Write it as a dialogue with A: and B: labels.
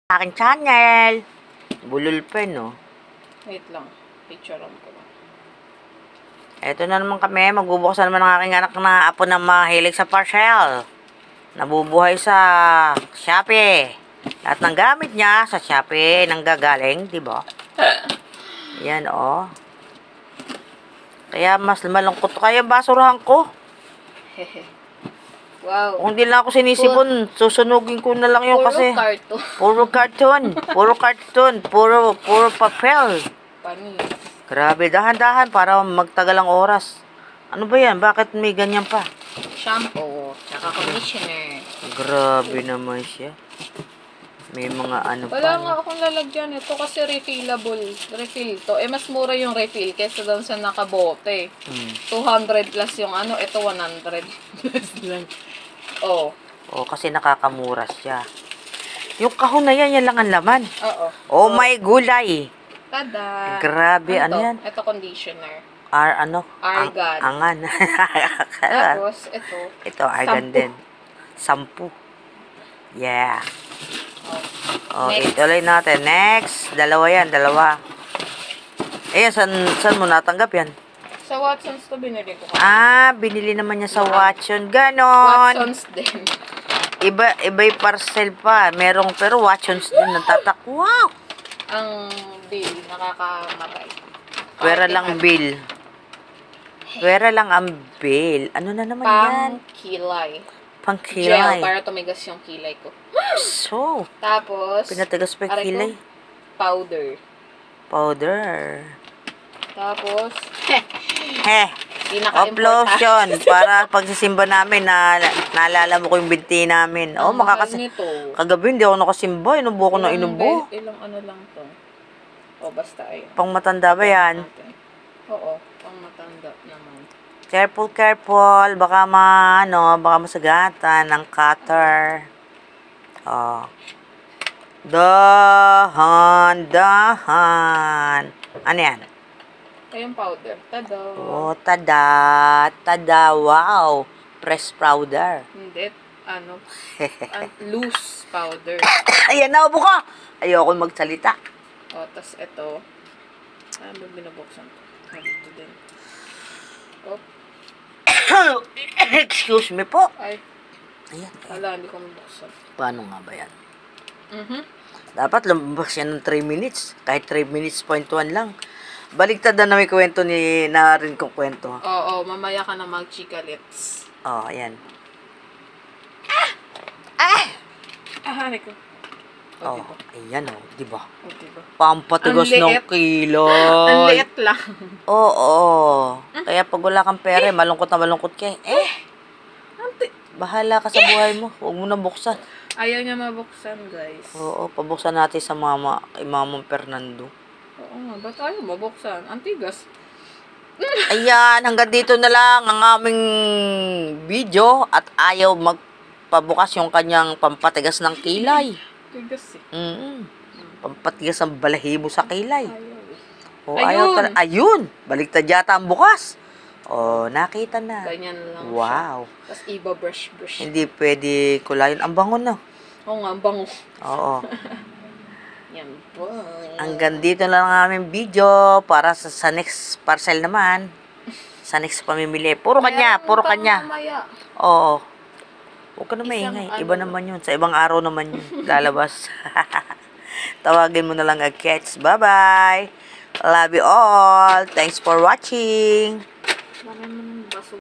A: Aking channel. Bulol pen, no?
B: Wait lang. Picturean ko lang.
A: Eto na naman kami. Magbubuksan naman ng aking anak na apo na mahilig sa parcel. Nabubuhay sa Shopee. Lahat ng gamit niya sa Shopee nanggagaling, di ba? Yan, oh. Kaya mas malungkot kaya basurahan ko.
B: Wow.
A: Kung di lang ako sinisipon, susunugin ko na lang yung kasi. Puro carton. Puro carton. Puro papel.
B: Panis.
A: Grabe, dahan-dahan para magtagal ang oras. Ano ba yan? Bakit may ganyan pa?
B: Shampoo. Tsaka conditioner.
A: Grabe naman siya. May mga ano
B: Wala
A: pa.
B: nga akong lalagyan. Ito kasi refillable. Refill to. Eh, mas mura yung refill kesa doon sa nakabote. 200 plus yung ano. Ito 100 plus lang. Oh.
A: Oh, kasi nakakamura siya. Yung kahon na yan lang ang laman.
B: Oo.
A: Oh, my gulay.
B: Tada!
A: Grabe, ano
B: to?
A: yan?
B: Ito conditioner.
A: Ano?
B: Argan.
A: Angan.
B: Tapos, ito.
A: Ito, argan din. 10. Yeah. Oh,
B: Next.
A: ituloy natin. Next. Dalawa yan, dalawa. Ayan, saan mo natanggap yan?
B: Sa Watsons to binili ko.
A: Binili naman niya sa Watson. Ganon.
B: Watsons din.
A: Iba yung parcel pa. Pero Watsons din natatak. Wow!
B: Ang bill, nakakamatay.
A: Pwera lang bill. Pwera lang ang bill. Ano na naman yan?
B: Pang-kilay.
A: Pang-kilay.
B: Gel, para tumigas yung kilay ko.
A: So,
B: Tapos,
A: pinatigas pa yung
B: aray ko,
A: kilay.
B: powder.
A: Powder.
B: Tapos,
A: Lotion. Para pagsisimba namin, naalala mo ko yung binti namin. Oh,
B: nito.
A: Kagabi, hindi ako nakasimba. Inubo ko na inubo.
B: Ilang ano lang to. O, basta ayun.
A: Pang matanda ba yan?
B: Oo, pang matanda naman.
A: Careful. Baka baka masagatan ng cutter. Oh. Dahan. Ano yan?
B: Yung powder. Tada.
A: Oh, tada. Wow. Press powder.
B: Hindi. Loose powder.
A: Ayan, naubo ko. Ayoko magsalita.
B: O, tas ito. Ano binubuksan ko? Dito din. Oh.
A: Excuse me po.
B: Ay.
A: Ayan.
B: Wala, hindi ko mabuksan.
A: Paano nga ba yan? Dapat lumabas yan ng 3 minutes. Kahit 3 minutes, 0.1 lang. Baligtad na may kwento na rin kong kwento.
B: Oo, mamaya ka na mag-chikalits.
A: Oh, ayan.
B: Hari ko.
A: Oh, ayan oh, di ba?
B: O, diba?
A: Pampatigas
B: Ang
A: ng
B: liit.
A: kilay.
B: Ang liit lang.
A: Oo. Kaya pag wala kang pera, malungkot na malungkot ka eh. Bahala ka sa buhay mo. Huwag mo na buksan.
B: Ayaw niya mabuksan, guys.
A: Oo, pabuksan natin sa kay Mama Fernando.
B: Oo nga, ba't ayaw mabuksan? Antigas.
A: Ayan, hanggang dito na lang ang aming video at ayaw magpabukas yung kanyang pampatigas ng kilay.
B: Tigas eh.
A: Pampatigas ng balahibo sa kilay.
B: Ayaw eh.
A: O, ayaw ayun! Baliktad yata ang bukas. O, nakita na.
B: Ganyan lang
A: wow.
B: siya. Tapos iba brush.
A: Hindi pwede kulayin. Ang bango na.
B: Oo nga, ang bango.
A: Oo.
B: Yan po.
A: Hanggang dito na lang ang aming video para sa next parcel naman. Sa next pamimili. Puro kanya.
B: Mamaya.
A: Oo. Huwag ka na
B: Isang
A: maingay. Iba naman yun. Sa ibang araw naman yun. Lalabas. Tawagin mo na lang agad. Bye-bye. Love you all. Thanks for watching.